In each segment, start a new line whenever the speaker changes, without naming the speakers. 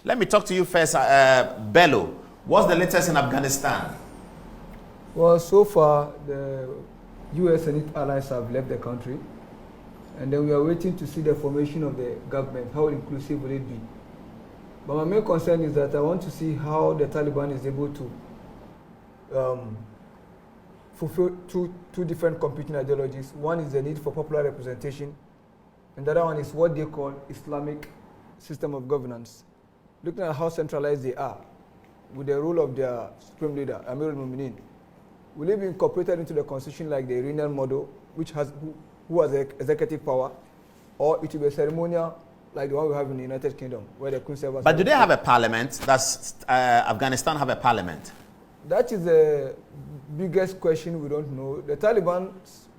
Let me talk to you first, Bello. What's the latest in Afghanistan?
Well, so far, the U.S. and its allies have left the country, and then we are waiting to see the formation of the government. How inclusive will it be? But my main concern is that I want to see how the Taliban is able to fulfill two different competing ideologies. One is the need for popular representation, and the other one is what they call Islamic system of governance. Looking at how centralized they are, with the role of their supreme leader, Amir al-Mu'minin, will it be incorporated into the constitution like the Iranian model, which has who has executive power, or it will be ceremonial like the one we have in the United Kingdom, where the Queen serves.
But do they have a parliament? Does Afghanistan have a parliament?
That is the biggest question we don't know. The Taliban,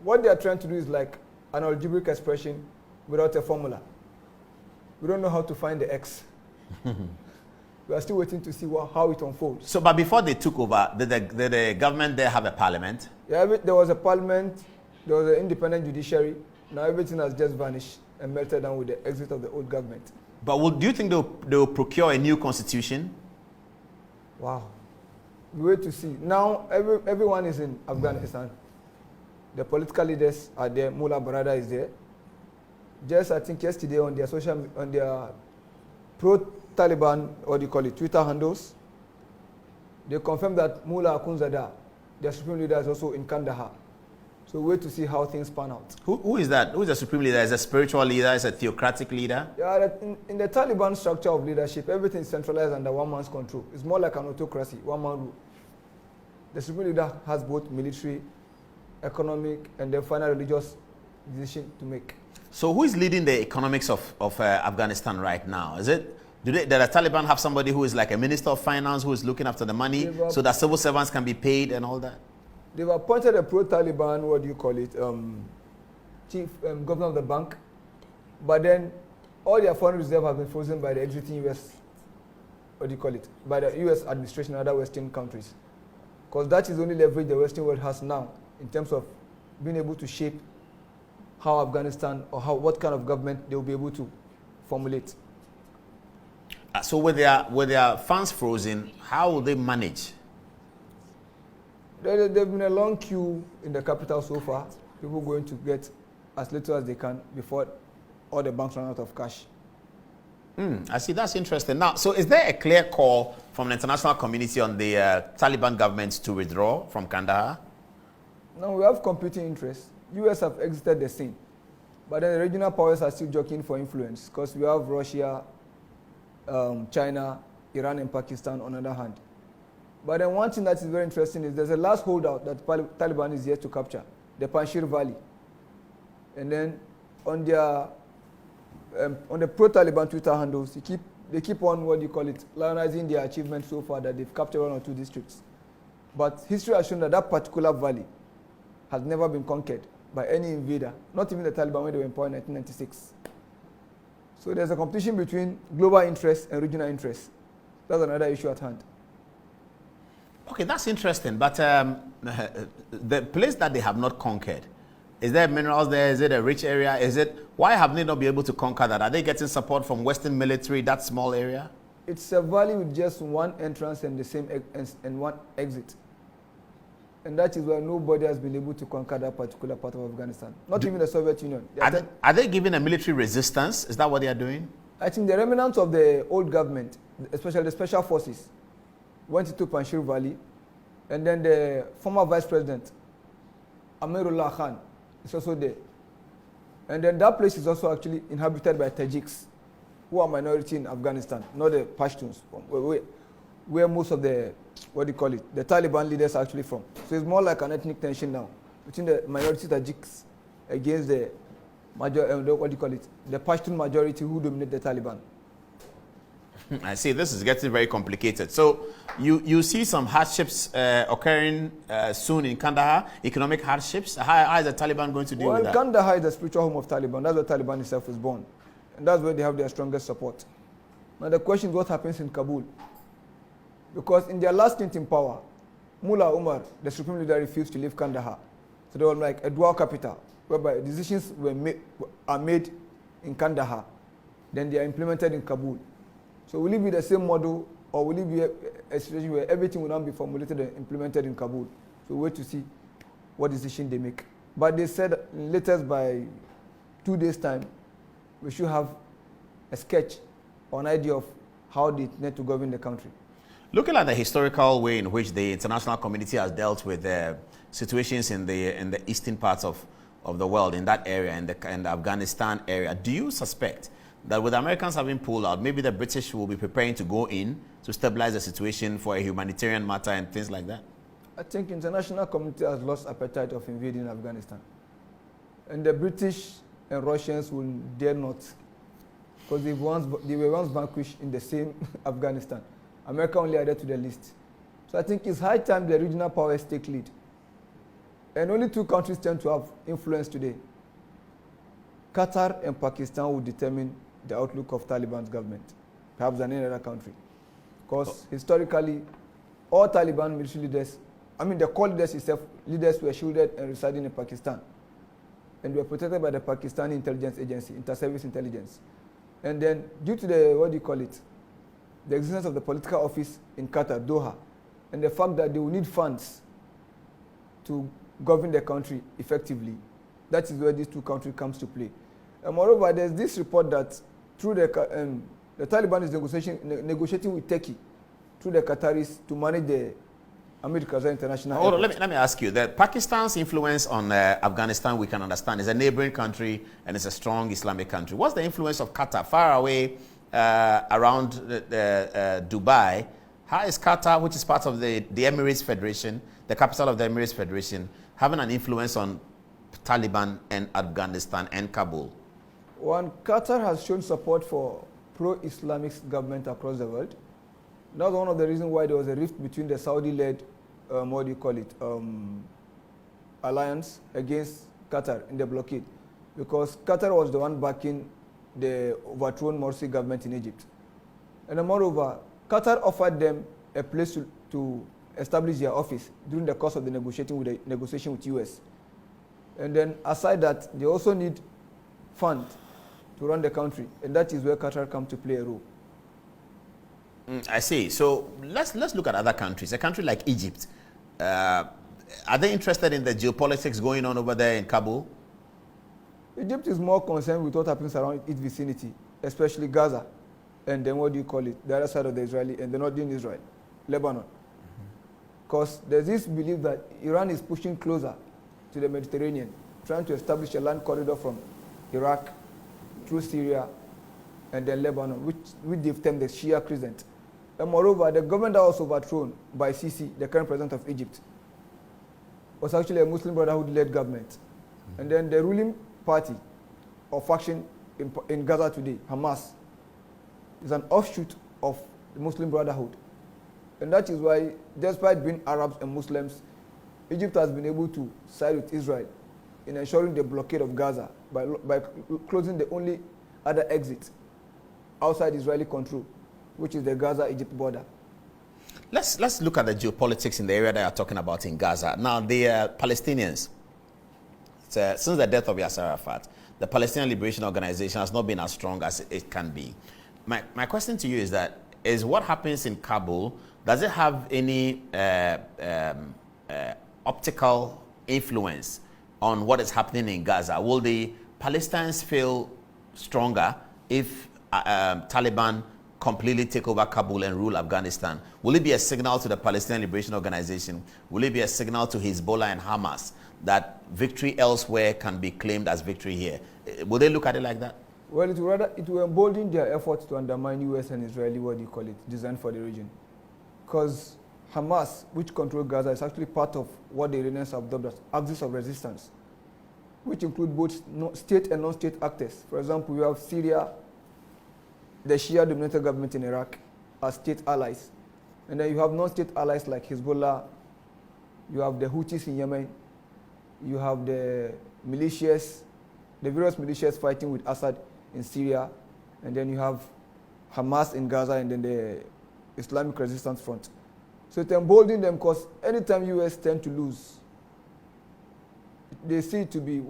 what they are trying to do is like an algebraic expression without a formula. We don't know how to find the X. We are still waiting to see how it unfolds.
So, but before they took over, did the government there have a parliament?
Yeah, there was a parliament, there was an independent judiciary. Now everything has just vanished and melted down with the exit of the old government.
But do you think they will procure a new constitution?
Wow. We wait to see. Now everyone is in Afghanistan. The political leaders are there. Mullah Barada is there. Just I think yesterday on their pro-Taliban, what do you call it, Twitter handles, they confirmed that Mullah Akhundzada, their supreme leader, is also in Kandahar. So wait to see how things pan out.
Who is that? Who is the supreme leader? Is a spiritual leader? Is a theocratic leader?
Yeah, in the Taliban structure of leadership, everything is centralized under one man's control. It's more like an autocracy, one man rule. The supreme leader has both military, economic, and then final religious decision to make.
So who is leading the economics of Afghanistan right now? Does the Taliban have somebody who is like a minister of finance who is looking after the money so that civil servants can be paid and all that?
They've appointed a pro-Taliban, what do you call it, chief governor of the bank. But then all their foreign reserve has been frozen by the exiting U.S., what do you call it, by the U.S. administration and other Western countries. Because that is the only leverage the Western world has now in terms of being able to shape how Afghanistan or what kind of government they will be able to formulate.
So with their funds frozen, how will they manage?
There's been a long queue in the capital so far. People going to get as little as they can before all the banks run out of cash.
I see. That's interesting. Now, so is there a clear call from the international community on the Taliban government to withdraw from Kandahar?
No, we have competing interests. U.S. have exited the scene, but then the regional powers are still jockeying for influence because we have Russia, China, Iran, and Pakistan on the other hand. But then one thing that is very interesting is there's a last holdout that Taliban is yet to capture, the Panjshir Valley. And then on their on the pro-Taliban Twitter handles, they keep on, what do you call it, lionizing their achievements so far that they've captured 1 or 2 districts. But history has shown that that particular valley has never been conquered by any invader, not even the Taliban when they were in power in 1996. So there's a competition between global interests and regional interests. That's another issue at hand.
Okay, that's interesting. But the place that they have not conquered, is there minerals there? Is it a rich area? Why have they not been able to conquer that? Are they getting support from Western military, that small area?
It's a valley with just one entrance and the same and one exit. And that is why nobody has been able to conquer that particular part of Afghanistan. Not even the Soviet Union.
Are they giving a military resistance? Is that what they are doing?
I think the remnants of the old government, especially the special forces, went into Panjshir Valley. And then the former vice president, Amirullah Khan, is also there. And then that place is also actually inhabited by Tajiks, who are minority in Afghanistan, not the Pashtuns, where most of the, what do you call it, the Taliban leaders are actually from. So it's more like an ethnic tension now between the minority Tajiks against the what do you call it, the Pashtun majority who dominate the Taliban.
I see. This is getting very complicated. So you see some hardships occurring soon in Kandahar, economic hardships. How is the Taliban going to deal with that?
Well, Kandahar is the spiritual home of Taliban. That's where Taliban itself was born. And that's where they have their strongest support. Now the question is what happens in Kabul. Because in their last stint in power, Mullah Umar, the supreme leader, refused to leave Kandahar. So they were like a dual capital, whereby decisions are made in Kandahar, then they are implemented in Kabul. So will it be the same model, or will it be a situation where everything will not be formulated and implemented in Kabul? So wait to see what decision they make. But they said latest by 2 days' time, we should have a sketch or an idea of how they intend to govern the country.
Looking at the historical way in which the international community has dealt with situations in the eastern parts of the world, in that area, in the Afghanistan area, do you suspect that with Americans having pulled out, maybe the British will be preparing to go in to stabilize the situation for a humanitarian matter and things like that?
I think international community has lost appetite of invading Afghanistan. And the British and Russians will dare not, because they were once vanquished in the same Afghanistan. America only added to the list. So I think it's high time the regional powers take lead. And only 2 countries tend to have influence today. Qatar and Pakistan will determine the outlook of Taliban's government, perhaps than any other country. Because historically, all Taliban military leaders, the core leaders itself, leaders were shielded and residing in Pakistan. And were protected by the Pakistani intelligence agency, inter-service intelligence. And then due to the, the existence of the political office in Qatar, Doha, and the fact that they will need funds to govern the country effectively, that is where these 2 countries comes to play. And moreover, there's this report that through the Taliban is negotiating with Turkey through the Qataris to manage the Gaza International
Hold on, let me ask you, that Pakistan's influence on Afghanistan, we can understand, is a neighboring country and it's a strong Islamic country. What's the influence of Qatar far away around Dubai? How is Qatar, which is part of the Emirates Federation, the capital of the Emirates Federation, having an influence on Taliban and Afghanistan and Kabul?
One, Qatar has shown support for pro-Islamic government across the world. That's one of the reasons why there was a rift between the Saudi-led, alliance against Qatar in the blockade. Because Qatar was the one backing the overthrown Morsi government in Egypt. And moreover, Qatar offered them a place to establish their office during the course of the negotiation with US. And then aside that, they also need funds to run the country, and that is where Qatar comes to play a role.
I see. So let's look at other countries. A country like Egypt, are they interested in the geopolitics going on over there in Kabul?
Egypt is more concerned with what happens around its vicinity, especially Gaza, and then the other side of the Israeli, and the northern Israel, Lebanon. Because there's this belief that Iran is pushing closer to the Mediterranean, trying to establish a land corridor from Iraq through Syria and then Lebanon, which they've termed the Shia Crescent. And moreover, the government that was overthrown by Sisi, the current president of Egypt, was actually a Muslim Brotherhood-led government. And then the ruling party or faction in Gaza today, Hamas, is an offshoot of the Muslim Brotherhood. And that is why, despite being Arabs and Muslims, Egypt has been able to side with Israel in ensuring the blockade of Gaza by closing the only other exit outside Israeli control, which is the Gaza-Egypt border.
Let's look at the geopolitics in the area that you're talking about in Gaza. Now, the Palestinians, since the death of Yasser Arafat, the Palestinian Liberation Organization has not been as strong as it can be. My question to you is what happens in Kabul, does it have any optical influence on what is happening in Gaza? Will the Palestinians feel stronger if Taliban completely take over Kabul and rule Afghanistan? Will it be a signal to the Palestinian Liberation Organization? Will it be a signal to Hezbollah and Hamas that victory elsewhere can be claimed as victory here? Will they look at it like that?
Well, it will embolden their efforts to undermine US and Israeli, design for the region. Because Hamas, which controls Gaza, is actually part of what the Iranians have dubbed as axis of resistance, which include both state and non-state actors. For example, we have Syria, the Shia-dominated government in Iraq, as state allies. And then you have non-state allies like Hezbollah, you have the Houthis in Yemen, you have the militias, the various militias fighting with Assad in Syria, and then you have Hamas in Gaza, and then the Islamic Resistance Front. So it emboldens them because anytime US tend to lose, they see it to be,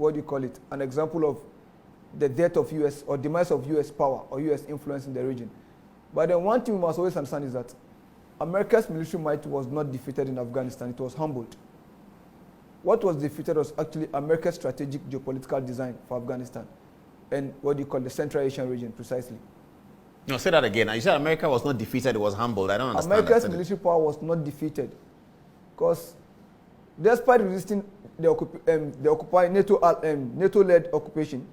an example of the death of US or demise of US power or US influence in the region. But then one thing we must always understand is that America's military might was not defeated in Afghanistan, it was humbled. What was defeated was actually America's strategic geopolitical design for Afghanistan and what you call the Central Asian region, precisely.
No, say that again. You said America was not defeated, it was humbled. I don't understand.
America's military power was not defeated because despite resisting the occupying NATO-led occupation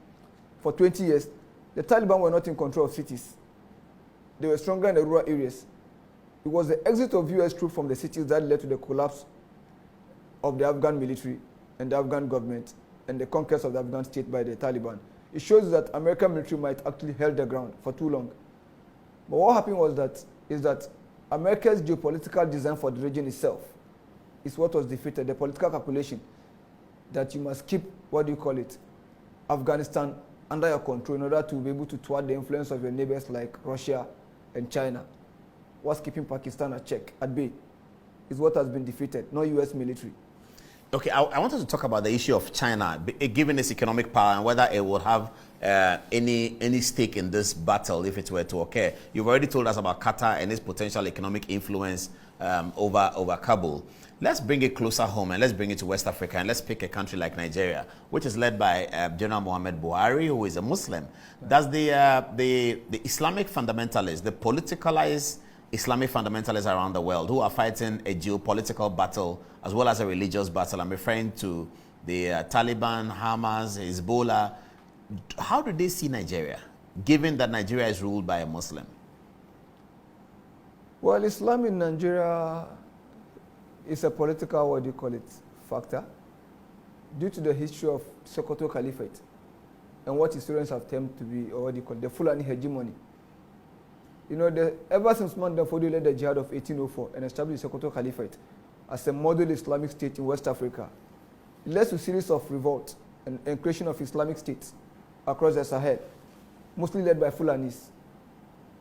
for 20 years, the Taliban were not in control of cities. They were stronger in the rural areas. It was the exit of US troops from the cities that led to the collapse of the Afghan military and the Afghan government and the conquest of the Afghan state by the Taliban. It shows that American military might actually held the ground for too long. But what happened was that America's geopolitical design for the region itself is what was defeated, the political calculation that you must keep, Afghanistan under your control in order to be able to thwart the influence of your neighbors like Russia and China. What's keeping Pakistan at bay, is what has been defeated, not US military.
Okay, I wanted to talk about the issue of China, given its economic power and whether it would have any stake in this battle if it were to occur. You've already told us about Qatar and its potential economic influence over Kabul. Let's bring it closer home and let's bring it to West Africa and let's pick a country like Nigeria, which is led by General Muhammad Buhari, who is a Muslim. Does the Islamic fundamentalists, the politicalized Islamic fundamentalists around the world who are fighting a geopolitical battle as well as a religious battle, I'm referring to the Taliban, Hamas, Hezbollah, how do they see Nigeria, given that Nigeria is ruled by a Muslim?
Well, Islam in Nigeria is a political, factor due to the history of Sokoto Caliphate and what historians have termed to be, the Fulani hegemony. You know, ever since Usman Dan Fodio led the jihad of 1804 and established the Sokoto Caliphate as a model Islamic state in West Africa, it led to a series of revolts and creation of Islamic states across the Sahel, mostly led by Fulanis.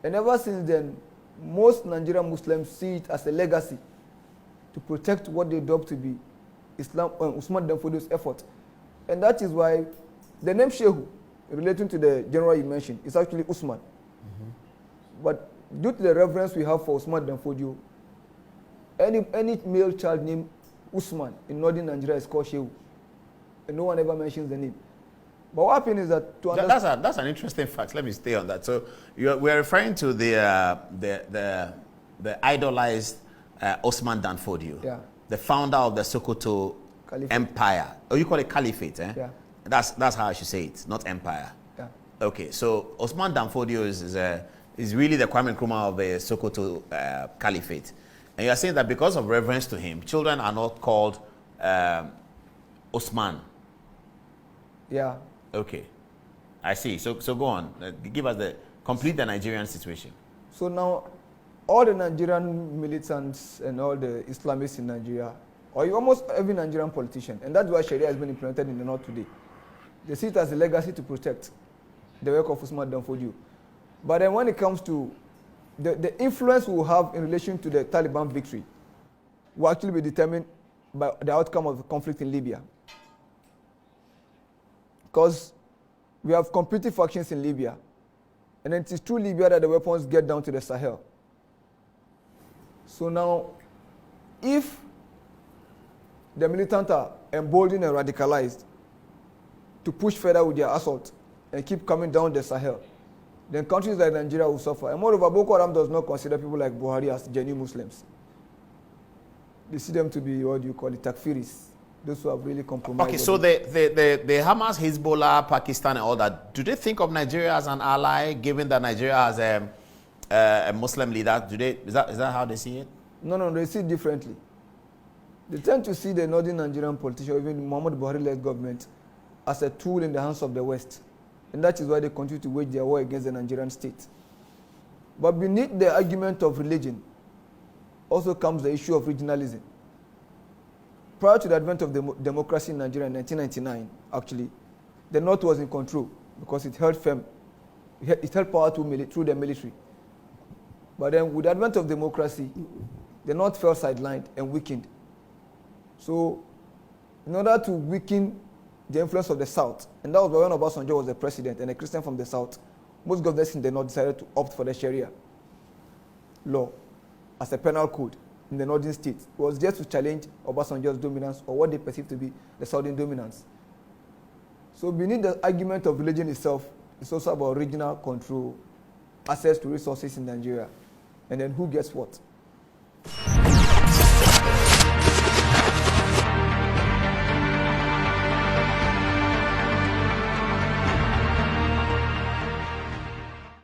And ever since then, most Nigerian Muslims see it as a legacy to protect what they dub to be Usman Dan Fodio's effort. And that is why the name Shehu, relating to the general you mentioned, is actually Usman. But due to the reverence we have for Usman Dan Fodio, any male child named Usman in northern Nigeria is called Shehu. And no one ever mentions the name. But what happened is that
that's an interesting fact. Let me stay on that. So we're referring to the idolized Usman Dan Fodio,
yeah,
the founder of the Sokoto Caliphate. Empire. Oh, you call it Caliphate, eh?
Yeah.
That's how I should say it, not empire.
Yeah.
Okay, so Usman Dan Fodio is really the Kwame Nkrumah of the Sokoto Caliphate. And you're saying that because of reverence to him, children are not called Usman.
Yeah.
Okay, I see. So go on. Give us complete the Nigerian situation.
So now, all the Nigerian militants and all the Islamists in Nigeria, or almost every Nigerian politician, and that's why Sharia has been implemented in the North today, they see it as a legacy to protect the work of Usman Dan Fodio. But then when it comes to the influence we will have in relation to the Taliban victory will actually be determined by the outcome of the conflict in Libya. Because we have competing factions in Libya, and it is through Libya that the weapons get down to the Sahel. So now, if the militants are emboldened and radicalized to push further with their assault and keep coming down the Sahel, then countries like Nigeria will suffer. And moreover, Boko Haram does not consider people like Buhari as genuine Muslims. They see them to be, takfiris, those who have really compromised.
Okay, so the Hamas, Hezbollah, Pakistan, and all that, do they think of Nigeria as an ally, given that Nigeria has a Muslim leader? Is that how they see it?
No, they see it differently. They tend to see the northern Nigerian politician, even Muhammad Buhari-led government, as a tool in the hands of the West. And that is why they continue to wage their war against the Nigerian state. But beneath the argument of religion also comes the issue of regionalism. Prior to the advent of democracy in Nigeria in 1999, actually, the North was in control because it held firm. It held power through the military. But then with the advent of democracy, the North fell sidelined and weakened. So in order to weaken the influence of the South, and that was when Obasanjo was the president and a Christian from the South, most governors in the North decided to opt for the Sharia. law as a penal code in the northern states. It was just to challenge Obasanjo's dominance or what they perceive to be the southern dominance. So beneath the argument of religion itself, it's also about regional control, access to resources in Nigeria, and then who gets what.